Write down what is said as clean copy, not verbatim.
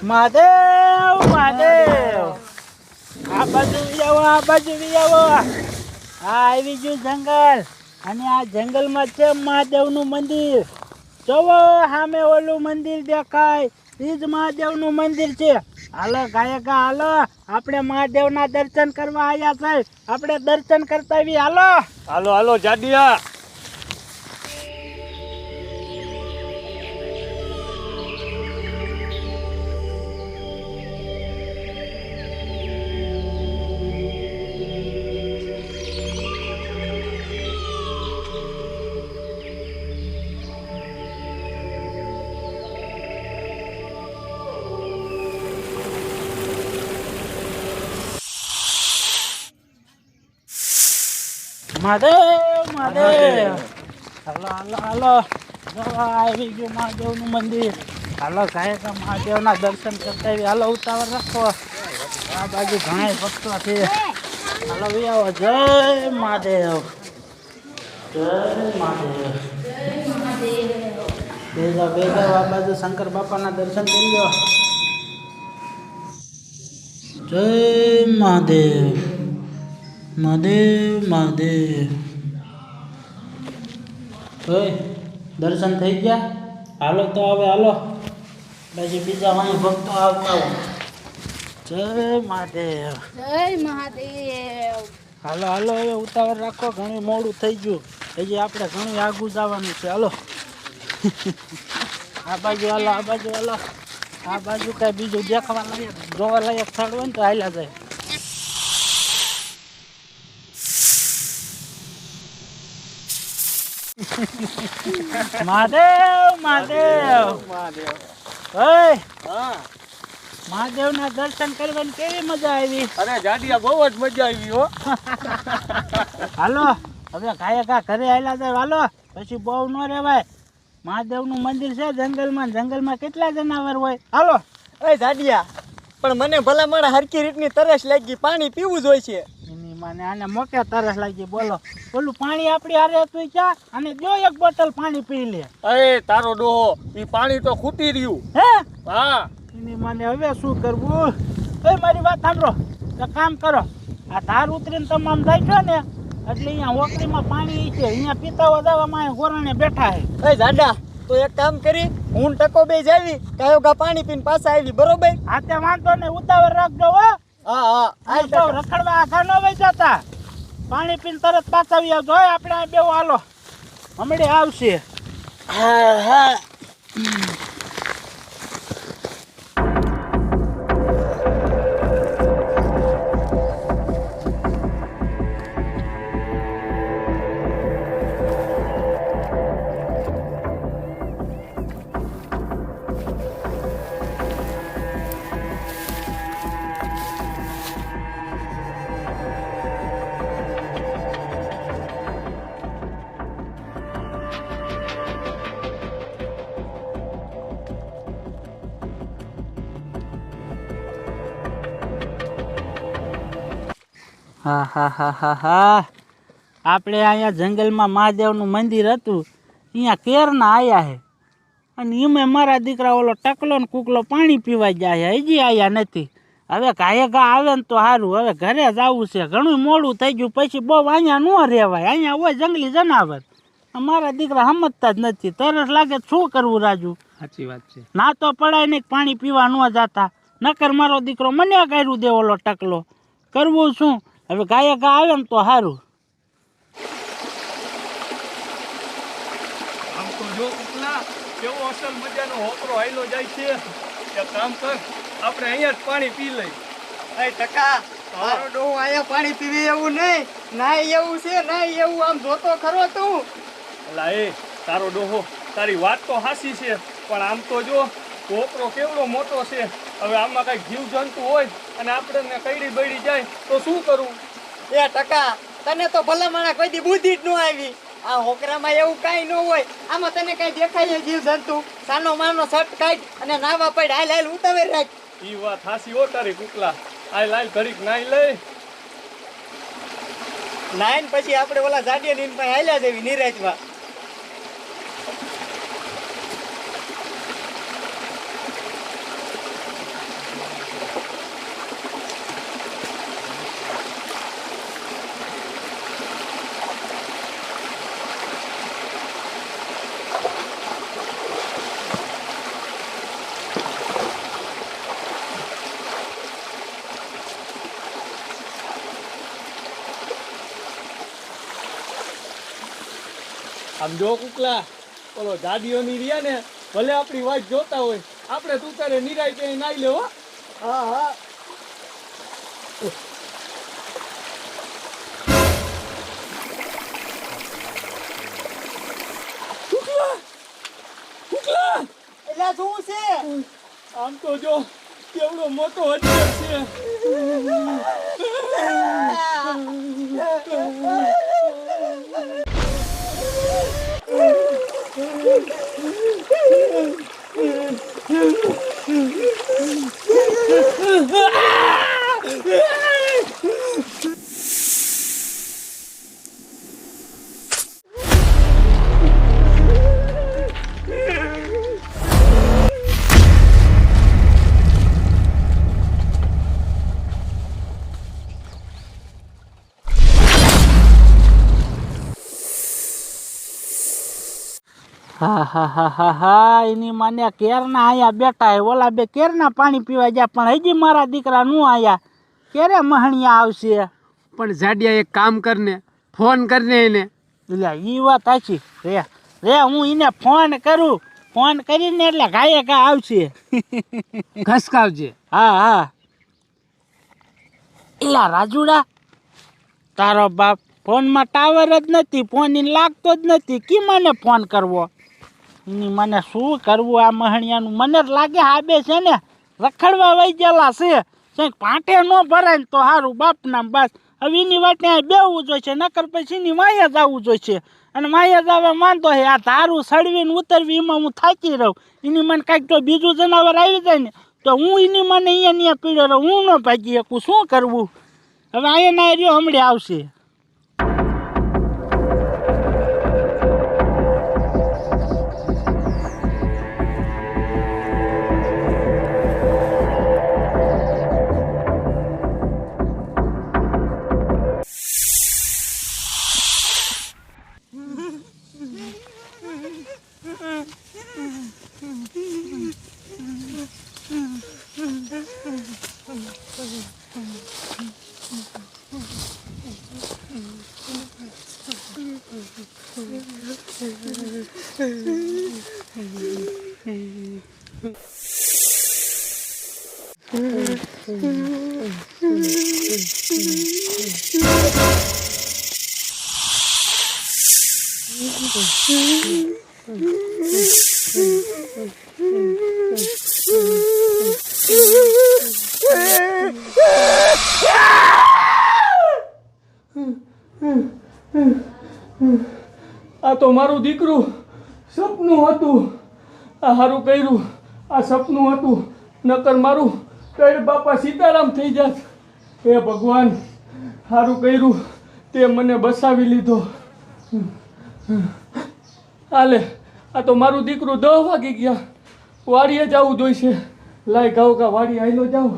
મહાદેવ મહાદેવ આ બાજુ આવો આ બાજુ આવો આ આવી ગયું જંગલ અને આ જંગલમાં છે મહાદેવનું મંદિર જોવો સામે ઓલું મંદિર દેખાય એ જ મહાદેવનું મંદિર છે હાલો ગાયકા હાલો આપણે મહાદેવના દર્શન કરવા આવ્યા છે આપણે દર્શન કરતા આવી હાલો હાલો હાલો જાડિયા મહાદેવ મહાદેવ હાલો હાલો હાલો જો આવી ગયું મહાદેવનું મંદિર હાલો ગાયકા મહાદેવના દર્શન કરતા આવી હાલો ઉતાવળ રાખો આ બાજુ ઘણા ભક્તો છે હાલો આવો જય મહાદેવ જય મહાદેવ બેજા બેજા આ બાજુ શંકર બાપાના દર્શન કરી લો જય મહાદેવ મહાદેવ મહાદેવ ઓય દર્શન થઈ ગયા હાલો તો હવે હાલો પછી બીજા વાણી ભક્તો આવતા હોય જય મહાદેવ જય મહાદેવ હાલો હાલો હવે ઉતાવળ રાખો ઘણું મોડું થઈ ગયું હજી આપણે ઘણું આગું જવાનું છે હાલો આ બાજુ હાલો આ બાજુ હાલો આ બાજુ કાંઈ બીજું દેખાવા લાયક જોવા લાયક સ્થળ હોય ને તો હાલ્યા જાય મહાદેવ મહાદેવ મહાદેવ ઓય હા મહાદેવના દર્શન કરવાની કેવી મજા આવી અરે જાડિયા બહુ જ મજા આવી હો હાલો હવે ગાયકા ઘરે આવેલા જાય હાલો પછી બહુ ન રહેવાય મહાદેવનું મંદિર છે જંગલમાં કેટલા જનાવર હોય હાલો ઓય જાડિયા પણ મને ભલા મારા હરકી રીતની તરસ લાગી પાણી પીવું જ હોય છે એની મને આને મોકે તરસ લાગી બોલો ઓલું પાણી આપણી હારે હતું ચા અને જો એક બોટલ પાણી પી લે અરે તારો ડોહો ઈ પાણી તો ખૂટી રહ્યું હે હા એની મને હવે શું કરવું એ મારી વાત સાંભળો તો કામ કરો આ ધાર ઉતરીને તમામ જાય છો ને એટલે અહીંયા હોકરીમાં પાણી છે અહીંયા પીતા વધાવામાં ગોરાણે બેઠા છે ઓય જાડા તો એક કામ કરી હું ટકો બે જાવી કાયોગા પાણી પીને પાછા આવી બરોબર હા તે વાંધો ને ઉતાવળ રાખજો હો હા હા હાલ તો રખડવા આખા ન વહી જતા પાણી પીને તરત પાછા આવી આવજો હોય આપણે આ બેવ હાલો હમણાં આવશે હા હા હા હા હા હા હા આપણે અહીંયા જંગલમાં મહાદેવનું મંદિર હતું અહીંયા કેરના આવ્યા છે અને એમાં મારા દીકરા ઓલો ટકલો ને કૂકલો પાણી પીવા જાય છે હજી આવ્યા નથી હવે ઘા આવે ને તો સારું હવે ઘરે જવું છે ઘણું મોડું થઈ ગયું પછી બહુ અહીંયા ન રહેવાય અહીંયા હોય જંગલી જનાવર મારા દીકરા સમજતા જ નથી તરસ લાગે શું કરવું રાજુ સાચી વાત છે ના તો પડાય નહીં પાણી પીવા ન જતા નકર મારો દીકરો મને કર્યું દે ઓલો ટકલો કરવું શું હવે ઘા આવે ને તો સારું આમ તો જો કુકલા કેવો અસલ મજાનો હોકરો આયલો જાય છે એક કામ કર આપણે અહીંયા જ પાણી પી લઈ ઓય ટકા તારો ડોહો આયા પાણી પીવી એવું નહીં ના એવું છે ના એવું આમ જોતો ખરો તું અલા એ તારો ડોહો તારી વાત તો હાસી છે પણ આમ તો જો હોકરો કેવડો મોટો છે હવે આમાં કઈ જીવ જંતુ હોય અને આપણે કઈડી બળી જાય તો શું કરવું એ ટકા તને તો ભલા માણા કોઈ દી બુદ્ધિ જ ન આવી આ હોકરામાં એવું કાંઈ ન હોય આમાં તને કઈ દેખાય જીવ જંતુ સાનો માનો શર્ટ કાઢ અને નાવા પડ હાલ હાલ ઉતાવળ રાખ ઈ વાત હાસી હો તારી કુકલા આ લાલ ઘડીક નાઈ લઈ નાઈન પછી આપણે ઓલા જાડિયા નીન પાસે હાલ્યા જેવી નિરાજમાં આમ જો કુકલા ઓલો ગાડીઓની રહ્યા ને ભલે આપણી વાત જોતા હોય આપણે તું તારે નિરાય ત્યાં નાઈ લે હો. હા હા કુકલા કુકલા એટલે શું છે આમ તો જો કેવડો મોટો હથિયાર છે. હા હા હા હા હા એની માને કેરના આયા બેઠા હે ઓલા બે કેરના પાણી પીવા ગયા પણ હજી મારા દીકરા નું આયા ક્યારે મહણિયા આવશે પણ જાડિયા એક કામ કરને ફોન કરને એને. એટલે ઈ વાત સાચી રે હું એને ફોન કરીને એટલે ગાયે ગા આવશે. ઘસકાવજે. હા હા એલા રાજુડા તારો બાપ ફોનમાં ટાવર જ નથી ફોન એને લાગતો જ નથી કી મને ફોન કરવો એની મને શું કરવું આ મહણિયાનું મને જ લાગે હાબે છે ને રખડવા વહી ગયેલા છે કંઈક પાટે ન ભરાય ને તો સારું બાપના બસ હવે એની વાટે અહીં બેવું જોઈશે નકર પછી એની માયા જ આવવું જોઈશે અને માયા જ આવવા માંદો હે આ ધારું સળવીને ઉતરવી એમાં હું થાકી રહું એની મને કાંઈક તો બીજું જનાવર આવી જાય ને તો હું એની મને અહીંયા પીડ્યો રહું હું ન ભાગી શકું શું કરવું હવે અહીંયા ના રહ્યો હમણાં આવશે. આ તો મારું દીકરું સપનું હતું આ સારું કર્યું આ સપનું હતું નકર મારું કઈ બાપા સીતારામ થઈ જાત. હે ભગવાન સારું કર્યું તે મને બસાવી લીધો. હાલે આ તો મારું દીકરું 10 વાગી ગયા વાડીએ જવું જોઈશે. લાય ગાવ કા વાડી આયલો જાવ.